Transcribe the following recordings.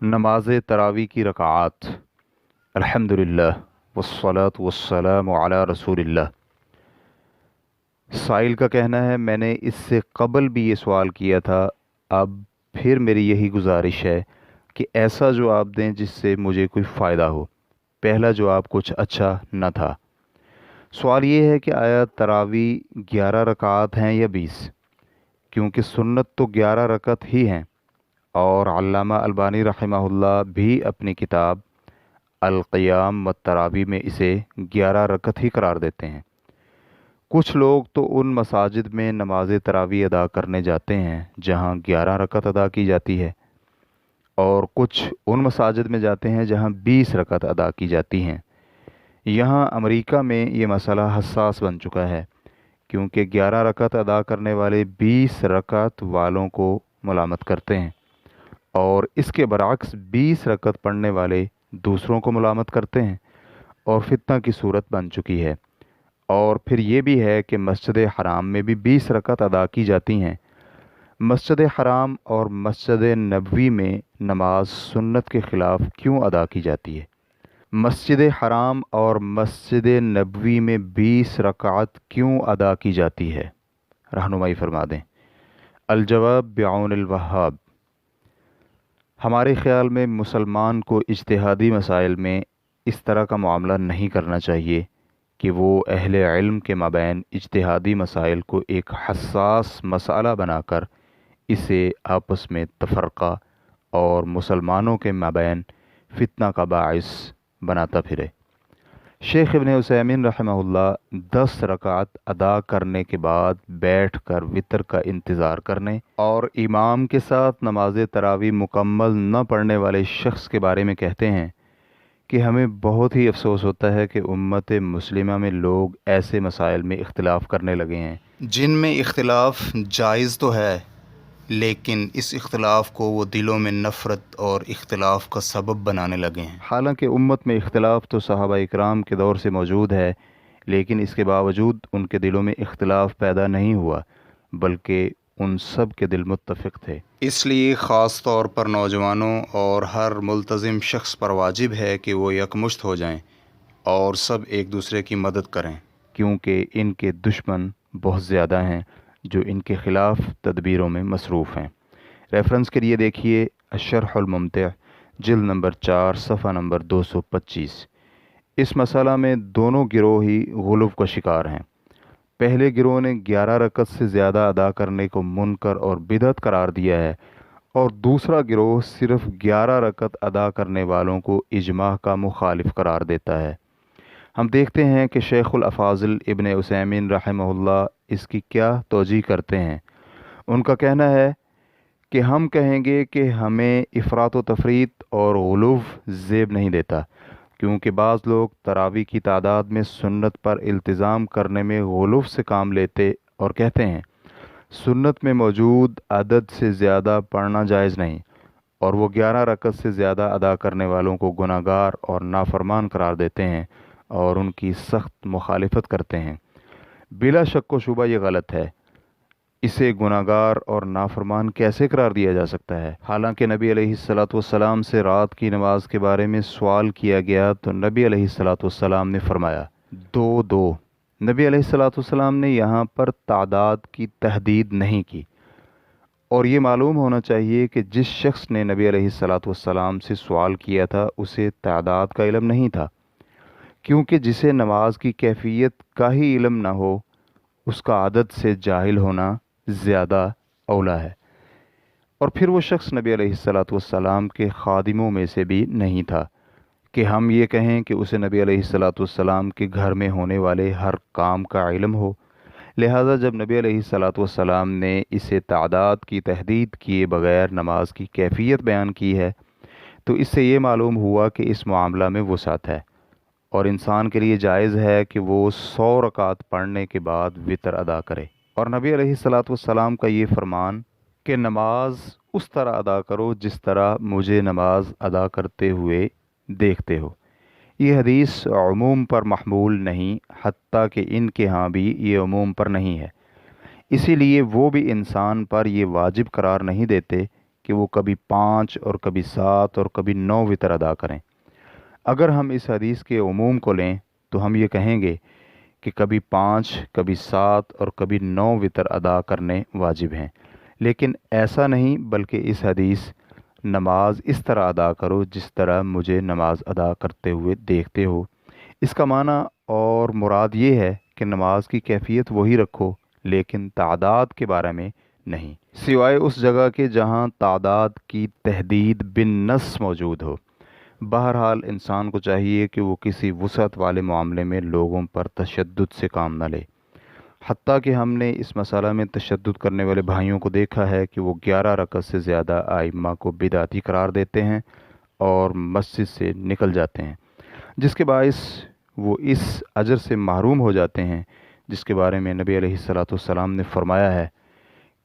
नमाज तरावी की रकात। अल्हम्दुलिल्लाह वस्सलातु वस्सलामु अला रसूलिल्लाह। साइल का कहना है, मैंने इससे कबल भी ये सवाल किया था, अब फिर मेरी यही गुजारिश है कि ऐसा जवाब दें जिससे मुझे कोई फ़ायदा हो। पहला जवाब कुछ अच्छा न था। सवाल ये है कि आया तरावी 11 रकात हैं या 20? क्योंकि सुन्नत तो 11 रकात ही हैं, और अल्लामा अलबानी रहमहुल्लाह भी अपनी किताब अल-क़ियाम व तरावी में इसे 11 रकत ही करार देते हैं। कुछ लोग तो उन मसाजिद में नमाज तरावी अदा करने जाते हैं जहां 11 रकत अदा की जाती है, और कुछ उन मसाजिद में जाते हैं जहां 20 रकत अदा की जाती हैं। यहाँ अमेरिका में ये मसला हसास बन चुका है, क्योंकि 11 रकत अदा करने वाले 20 रकत वालों को मलामत करते हैं, और इसके बरअक्स 20 रकत पढ़ने वाले दूसरों को मलामत करते हैं, और फितना की सूरत बन चुकी है। और फिर ये भी है कि मस्जिद हराम में भी 20 रकत अदा की जाती हैं। मस्जिद हराम और मस्जिद नबवी में नमाज सुन्नत के ख़िलाफ़ क्यों अदा की जाती है? मस्जिद हराम और मस्जिद नबवी में 20 रकात क्यों अदा की जाती है? रहनुमाई फरमा दें। अल-जवाब बिआउनिल वहाब। हमारे ख़्याल में मुसलमान को इज्तिहादी मसाइल में इस तरह का मामला नहीं करना चाहिए कि वो अहले इल्म के माबैन इज्तिहादी मसाइल को एक हसास मसाला बनाकर इसे आपस में तफ़रक़ा और मुसलमानों के माबैन फितना का बाइस बनाता फिरे। शेख इब्न उसैमीन रहमहुल्लाह 10 रकात अदा करने के बाद बैठ कर वितर का इंतज़ार करने और इमाम के साथ नमाज तरावी मुकम्मल न पढ़ने वाले शख्स के बारे में कहते हैं कि हमें बहुत ही अफसोस होता है कि उम्मत मुस्लिमा में लोग ऐसे मसाइल में इख्तिलाफ़ करने लगे हैं जिनमें इख्तिलाफ़ जायज़ तो है, लेकिन इस इख्तिलाफ़ को वो दिलों में नफ़रत और इख्तिलाफ़ का सबब बनाने लगे हैं। हालांकि उम्मत में इख्तिलाफ़ तो सहाबा इकराम के दौर से मौजूद है, लेकिन इसके बावजूद उनके दिलों में इख्तिलाफ़ पैदा नहीं हुआ, बल्कि उन सब के दिल मुत्तफ़िक़ थे। इसलिए ख़ास तौर पर नौजवानों और हर मुल्तज़िम शख्स पर वाजिब है कि वो यकमुश्त हो जाएं और सब एक दूसरे की मदद करें, क्योंकि इनके दुश्मन बहुत ज़्यादा हैं जो इनके ख़िलाफ़ तदबीरों में मसरूफ़ हैं। रेफरेंस के लिए देखिए अशरहुल मुमतिअ जिल्द नंबर 4 सफ़ा नंबर 225। इस मसला में दोनों गिरोह ही गुलूफ़ का शिकार हैं। पहले गिरोह ने 11 रकत से ज़्यादा अदा करने को मुनकर और बिदअत करार दिया है, और दूसरा गिरोह सिर्फ़ 11 रकत अदा करने वालों को इजमा का मुखालिफ करार देता है। हम देखते हैं कि शेखुल अफ़ाज़िल इब्न उसैमीन रहमहुल्लाह इसकी क्या तौजीह करते हैं। उनका कहना है कि हम कहेंगे कि हमें इफ़रात व तफरीत और गुलूफ़ ज़ेब नहीं देता, क्योंकि बाज़ लोग तरावी की तादाद में सुन्नत पर इल्तिज़ाम करने में गुलूफ़ से काम लेते और कहते हैं सुन्नत में मौजूद अदद से ज़्यादा पढ़ना जायज़ नहीं, और वो 11 रकत से ज़्यादा अदा करने वालों को गुनाहगार और नाफरमान करार देते हैं और उनकी सख्त मुखालिफत करते हैं। बिला शक व शुबा ये गलत है। इसे गुनाहगार और नाफरमान कैसे करार दिया जा सकता है? हालांकि नबी अलैहिस्सलातु वस्सलाम से रात की नमाज के बारे में सवाल किया गया तो नबी अलैहिस्सलातु वस्सलाम ने फरमाया 2-2। नबी अलैहिस्सलातु वस्सलाम ने यहाँ पर तादाद की तहदीद नहीं की, और ये मालूम होना चाहिए कि जिस शख्स ने नबी अलैहिस्सलातु वस्सलाम से सवाल किया था उसे तादाद का इल्म नहीं था, क्योंकि जिसे नमाज की कैफियत का ही इल्म ना हो उसका आदत से जाहिल होना ज़्यादा औला है। और फिर वो शख्स नबी अलैहिस्सलातु वस्सलाम के खादिमों में से भी नहीं था कि हम ये कहें कि उसे नबी अलैहिस्सलातु वस्सलाम के घर में होने वाले हर काम का इल्म हो। लिहाजा जब नबी अलैहिस्सलातु वस्सलाम ने इसे तादाद की तहदीद किए बग़ैर नमाज की कैफियत बयान की है, तो इससे ये मालूम हुआ कि इस मामला में वुसात है, और इंसान के लिए जायज़ है कि वो 100 रकात पढ़ने के बाद वितर अदा करे। और नबी अलैहिस्सलातु वस्सलाम का ये फरमान कि नमाज उस तरह अदा करो जिस तरह मुझे नमाज अदा करते हुए देखते हो, ये हदीस उमूम पर महमूल नहीं, हत्ता कि इनके यहाँ भी ये उमूम पर नहीं है। इसीलिए वो भी इंसान पर ये वाजिब करार नहीं देते कि کہ वो कभी 5 और कभी 7 और कभी 9 वितर अदा करें। अगर हम इस हदीस के उमूम को लें तो हम ये कहेंगे कि कभी 5, कभी 7 और कभी 9 वितर अदा करने वाजिब हैं। लेकिन ऐसा नहीं, बल्कि इस हदीस नमाज इस तरह अदा करो जिस तरह मुझे नमाज अदा करते हुए देखते हो, इसका माना और मुराद ये है कि नमाज की कैफियत वही रखो, लेकिन तादाद के बारे में नहीं, सिवाय उस जगह के जहाँ तादाद की तहदीद बिन नस मौजूद हो। बहरहाल इंसान को चाहिए कि वो किसी वुसअत वाले मामले में लोगों पर तशद्दुद से काम न ले। हत्ता कि हमने इस मसला में तशद्दुद करने वाले भाइयों को देखा है कि वो 11 रकत से ज़्यादा आइम्मा को बिदअती करार देते हैं और मस्जिद से निकल जाते हैं, जिसके बाइस वो इस अजर से महरूम हो जाते हैं जिसके बारे में नबी अलैहिस्सलाम ने फरमाया है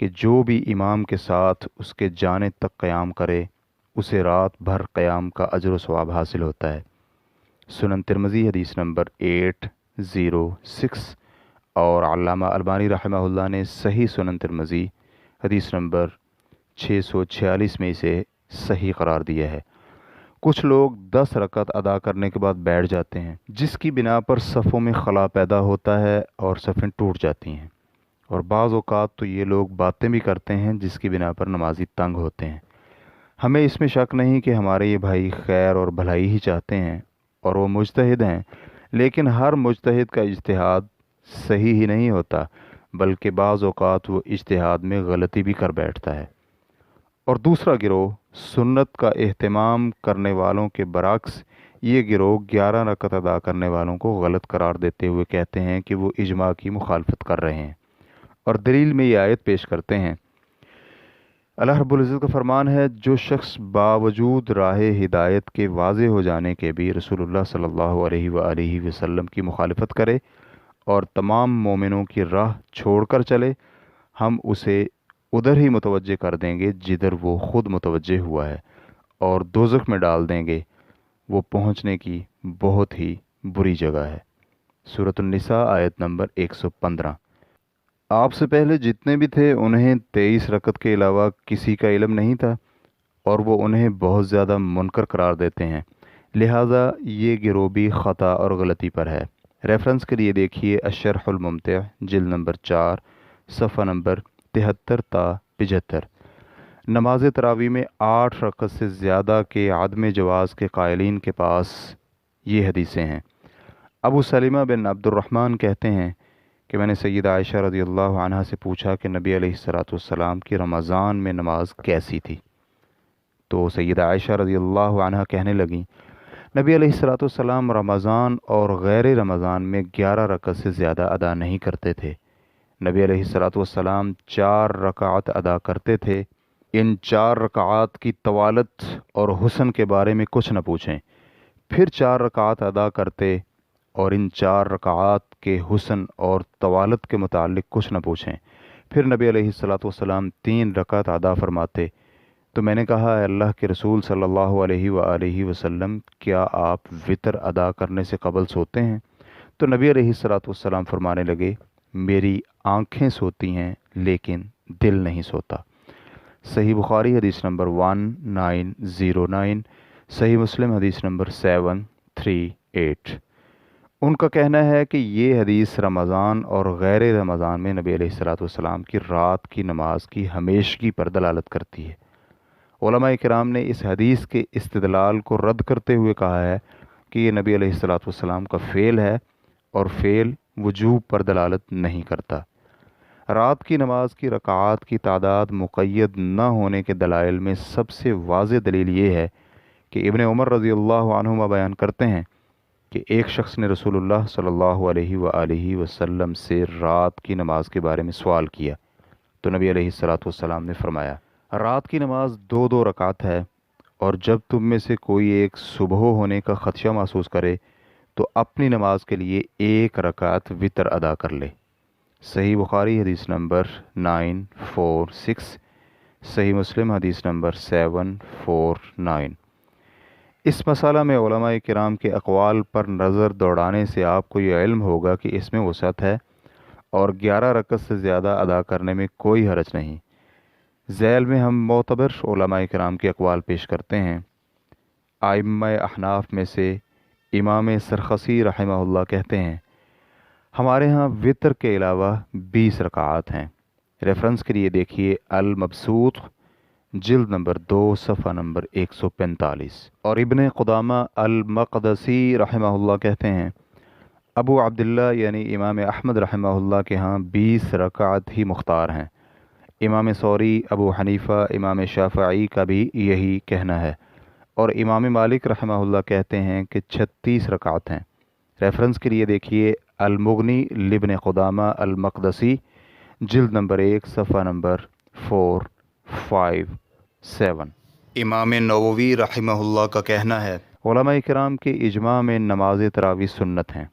कि जो भी इमाम के साथ उसके जाने तक क़याम करे उसे रात भर क़याम का अजर व सवाब हासिल होता है। सुनन तिरमिज़ी हदीस नंबर 806 और अल्लामा अलबानी रहमहुल्लाह ने सही सुनन तिरमिज़ी हदीस नंबर 646 में इसे सही करार दिया है। कुछ लोग 10 रकत अदा करने के बाद बैठ जाते हैं, जिसकी बिना पर सफ़ों में खला पैदा होता है और सफ़ें टूट जाती हैं, और बाज़ औक़ात तो ये लोग बातें भी करते हैं जिसकी बिना पर नमाजी तंग होते हैं। हमें इसमें शक नहीं कि हमारे ये भाई खैर और भलाई ही चाहते हैं और वो मुजतहिद हैं, लेकिन हर मुजतहिद का इज्तिहाद सही ही नहीं होता, बल्कि बाज़ औक़ात वो इज्तिहाद में गलती भी कर बैठता है। और दूसरा गिरोह सुन्नत का एहतमाम करने वालों के बरक्स ये गिरोह 11 रकत अदा करने वालों को गलत करार देते हुए कहते हैं कि वो इजमा की मुखालफत कर रहे हैं, और दलील में ये आयत पेश करते हैं। अल्लाह रब्बुल इज़्ज़त का फरमान है, जो शख्स बावजूद राह हिदायत के वाज़े हो जाने के भी रसूलुल्लाह सल्लल्लाहु अलैहि वसल्लम की मुखालफत करे और तमाम मोमिनों की राह छोड़कर चले, हम उसे उधर ही मुतवज्जे कर देंगे जिधर वो ख़ुद मुतवज्जे हुआ है, और दोज़ख में डाल देंगे। वो पहुँचने की बहुत ही बुरी जगह है। सूरत निसा आयत नंबर 115। आपसे पहले जितने भी थे उन्हें 23 रकत के अलावा किसी का इल्म नहीं था, और वो उन्हें बहुत ज़्यादा मुनकर करार देते हैं, लिहाजा ये गिरोह भी ख़ता और गलती पर है। रेफरेंस के लिए देखिए अशरहुल मुमतिअ जिल्द नंबर 4 सफ़ा नंबर 73 ता 75। नमाज तरावी में 8 रकत से ज़्यादा के आदम जवाज़ के कायलीन के पास ये हदीसें हैं। अबू सलीमा बिन अब्दुर्रहमान कहते हैं कि मैंने सैयदा आयशा रज़ियल्लाहु अन्हा से पूछा कि नबी अलैहिस्सलाम की रमज़ान में नमाज कैसी थी, तो सैयदा आयशा रज़ियल्लाहु अन्हा कहने लगी, नबी अलैहिस्सलाम रमज़ान और गैर रमज़ान में 11 रकत से ज़्यादा अदा नहीं करते थे। नबी अलैहिस्सलाम 4 रकात अदा करते थे। इन 4 रकात की तवालत और हुस्न के बारे में कुछ न पूछें, फिर 4 रकात अदा करते और इन 4 रकात के हुस्न और तवालत के मुतालिक कुछ न पूछें, फिर नबी अलैहिस्सलाम 3 रकात अदा फरमाते। तो मैंने कहा, अल्लाह के रसूल सल्लल्लाहु अलैहि वसल्लम, क्या आप वितर अदा करने से कबल सोते हैं? तो नबी अलैहिस्सलाम फरमाने लगे, मेरी आँखें सोती हैं लेकिन दिल नहीं सोता। सही बुखारी हदीस नंबर 1909, सही मुस्लिम हदीस नंबर 738। उनका कहना है कि ये हदीस रमज़ान और गैर रमज़ान में नबी अलैहिस्सलाम की रात की नमाज की हमेशगी पर दलालत करती है। उलमाए किराम ने इस हदीस के इस्तिदलाल को रद्द करते हुए कहा है कि ये नबी अलैहिस्सलाम का फ़ेल है और फ़ेल वजूब पर दलालत नहीं करता। रात की नमाज की रकात की तादाद मुक़य्यद न होने के दलाइल में सबसे वाज़ेह दलील ये है कि इब्न उमर रज़ियल्लाहु अन्हुमा बयान करते हैं कि एक शख्स ने रसूलुल्लाह सल्लल्लाहु अलैहि वसल्लम से रात की नमाज के बारे में सवाल किया, तो नबी अलैहिस्सलाम ने फरमाया, रात की नमाज 2-2 रकात है, और जब तुम में से कोई एक सुबह होने का ख़दशा महसूस करे तो अपनी नमाज के लिए 1 रकात वितर अदा कर ले। सही बुखारी हदीस नंबर 946, सही मुस्लिम हदीस नंबर 749। इस मसाला में उलमाए किराम के अक़वाल पर नज़र दौड़ाने से आपको ये इल्म होगा कि इसमें वसअत है और 11 रकत से ज़्यादा अदा करने में कोई हरज नहीं। ذیل میں ہم معتبر علماء کرام کے اقوال پیش کرتے ہیں۔ ائمہ احناف میں سے امام سرخسی رحمہ اللہ کہتے ہیں ہمارے ہاں وطر کے علاوہ 20 رکعات ہیں۔ ریفرنس کے لیے دیکھیے المبسوط جلد نمبر 2 صفحہ نمبر 145۔ اور ابن قدامہ المقدسی رحمہ اللہ کہتے ہیں ابو عبداللہ یعنی امام احمد رحمہ اللہ کے ہاں 20 رکعت ہی مختار ہیں۔ امام ثوری، ابو حنیفہ، امام شافعی کا بھی یہی کہنا ہے، اور امام مالک رحمہ اللہ کہتے ہیں کہ 36 رکعت ہیں۔ ریفرنس کے لیے دیکھیے المغنی لابن قدامہ المقدسی جلد نمبر 1 صفحہ نمبر 457۔ امام نووی رحمہ اللہ کا کہنا ہے علماء کرام کے اجماع میں نماز تراویح سنت ہیں،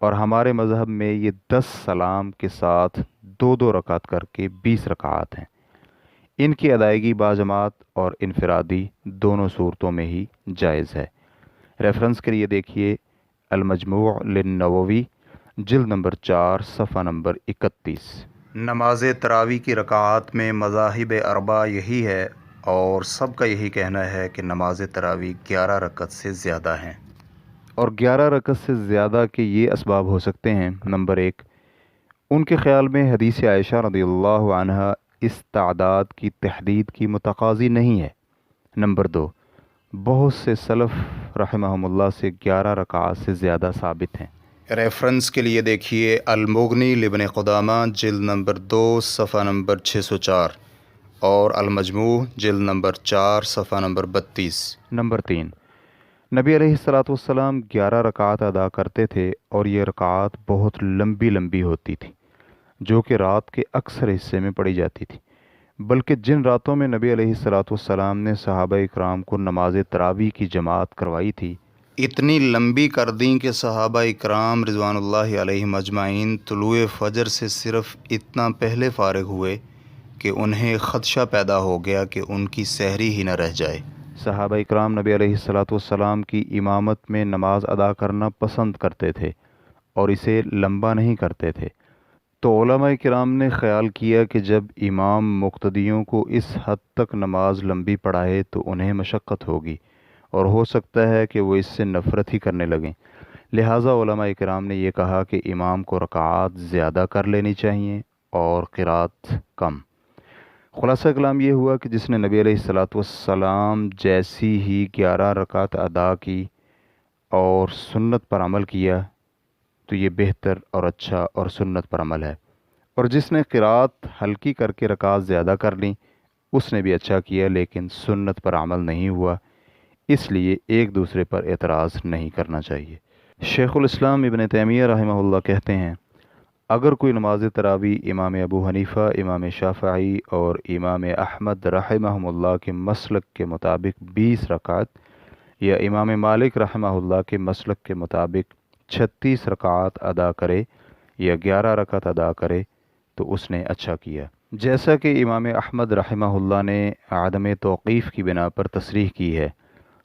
اور ہمارے مذہب میں یہ 10 سلام کے ساتھ 2 رکعت کر کے 20 رکعات ہیں۔ ان کی ادائیگی باجماعت اور انفرادی دونوں صورتوں میں ہی جائز ہے۔ ریفرنس کے لیے دیکھیے المجموع للنووی جلد نمبر 4 صفحہ نمبر 31۔ نماز تراویح کی رکعات میں مذاہب اربعہ یہی ہے، اور سب کا یہی کہنا ہے کہ نماز تراویح 11 رکعت سے زیادہ ہیں، اور 11 رکعت سے زیادہ کے یہ اسباب ہو سکتے ہیں۔ نمبر 1، ان کے خیال میں حدیث عائشہ رضی اللہ عنہا اس تعداد کی تحدید کی متقاضی نہیں ہے۔ نمبر 2، بہت سے سلف رحمہم اللہ سے 11 رکعات سے زیادہ ثابت ہیں۔ ریفرنس کے لیے دیکھیے المغنی لابن قدامہ جلد نمبر 2 صفحہ نمبر 604 اور المجموع جلد نمبر 4 صفحہ نمبر 32۔ نمبر 3، نبی علیہ الصلاۃ والسلام 11 رکعات ادا کرتے تھے، اور یہ رکعات بہت لمبی لمبی ہوتی تھی، جو کہ رات کے اکثر حصے میں پڑھی جاتی تھی۔ بلکہ جن راتوں میں نبی علیہ الصلاۃ والسلام نے صحابہ اکرام کو نماز تراویح کی جماعت کروائی تھی، اتنی لمبی کر دیں کہ صحابہ اکرام رضوان اللہ علیہم اجمعین طلوع فجر سے صرف اتنا پہلے فارغ ہوئے کہ انہیں خدشہ پیدا ہو گیا کہ ان کی سحری ہی نہ رہ جائے۔ صحابہ اکرام نبی علیہ الصلاۃ والسلام کی امامت میں نماز ادا کرنا پسند کرتے تھے، اور اسے لمبا نہیں کرتے تھے۔ تو علماء کرام نے خیال کیا کہ جب امام مقتدیوں کو اس حد تک نماز لمبی پڑھائے تو انہیں مشقت ہوگی، اور ہو سکتا ہے کہ وہ اس سے نفرت ہی کرنے لگیں۔ لہٰذا علماء کرام نے یہ کہا کہ امام کو رکعات زیادہ کر لینی چاہیے اور قرات کم۔ خلاصہ کلام یہ ہوا کہ جس نے نبی علیہ الصلاۃ والسلام جیسی ہی 11 رکعت ادا کی اور سنت پر عمل کیا تو یہ بہتر اور اچھا اور سنت پر عمل ہے، اور جس نے قرات ہلکی کر کے رکعات زیادہ کر لیں اس نے بھی اچھا کیا، لیکن سنت پر عمل نہیں ہوا، اس لیے ایک دوسرے پر اعتراض نہیں کرنا چاہیے۔ شیخ الاسلام ابن تیمیہ رحمہ اللہ کہتے ہیں اگر کوئی نماز تراویح امام ابو حنیفہ، امام شافعی اور امام احمد رحمہم اللہ کے مسلک کے مطابق 20 رکعت، یا امام مالک رحمہ اللہ کے مسلک کے مطابق 36 رکعات ادا کرے یا 11 رکعت ادا کرے تو اس نے اچھا کیا۔ جیسا کہ امام احمد رحمہ اللہ نے عدم توقیف کی بنا پر تصریح کی ہے،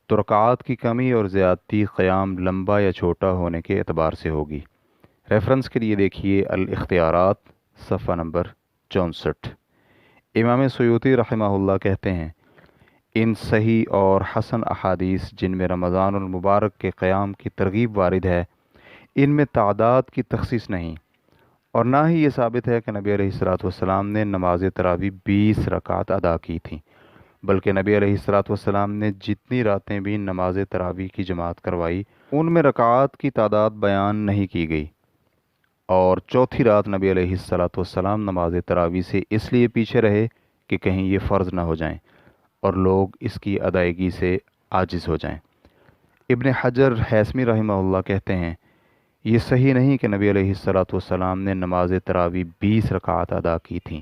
تو رکعات کی کمی اور زیادتی قیام لمبا یا چھوٹا ہونے کے اعتبار سے ہوگی۔ ریفرنس کے لیے دیکھیے الاختیارات صفحہ نمبر 64۔ امام سیوطی رحمہ اللہ کہتے ہیں ان صحیح اور حسن احادیث جن میں رمضان المبارک کے قیام کی ترغیب وارد ہے، ان میں تعداد کی تخصیص نہیں، اور نہ ہی یہ ثابت ہے کہ نبی علیہ الصلاۃ والسلام نے نماز تراویح 20 رکعت ادا کی تھیں، بلکہ نبی علیہ الصلاۃ والسلام نے جتنی راتیں بھی نماز تراویح کی جماعت کروائی ان میں رکعات کی تعداد بیان نہیں کی گئی، اور چوتھی رات نبی علیہ الصلاۃ والسلام نماز تراویح سے اس لیے پیچھے رہے کہ کہیں یہ فرض نہ ہو جائیں اور لوگ اس کی ادائیگی سے عاجز ہو جائیں۔ ابن حجر ہیثمی رحمہ اللہ کہتے ہیں یہ صحیح نہیں کہ نبی علیہ الصلاۃ والسلام نے نماز تراویح 20 رکعات ادا کی تھیں،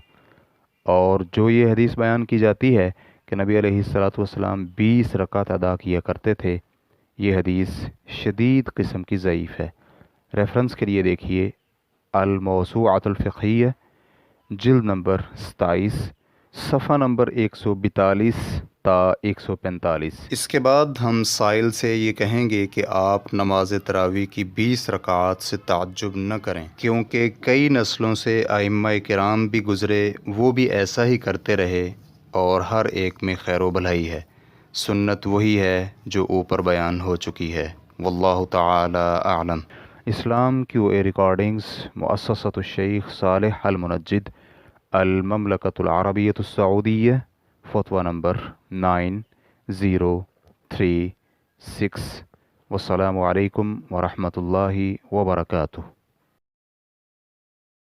اور جو یہ حدیث بیان کی جاتی ہے کہ نبی علیہ الصلاۃ والسلام 20 رکعت ادا کیا کرتے تھے، یہ حدیث شدید قسم کی ضعیف ہے۔ ریفرنس کے لیے دیکھیے الموسوعۃ الفقہیہ جلد نمبر 27 صفحہ نمبر 142 تا 145۔ اس کے بعد ہم سائل سے یہ کہیں گے کہ آپ نماز تراویح کی 20 رکعات سے تعجب نہ کریں، کیونکہ کئی نسلوں سے ائمہ کرام بھی گزرے، وہ بھی ایسا ہی کرتے رہے، اور ہر ایک میں خیر و بھلائی ہے۔ سنت وہی ہے جو اوپر بیان ہو چکی ہے۔ واللہ تعالی اعلم۔ اسلام کیو اے ریکارڈنگز، مؤسسۃ الشیخ صالح المنجد، المملکۃ العربیۃ السعودیہ، فتویٰ نمبر 9036۔ والسلام علیکم ورحمۃ اللہ وبرکاتہ۔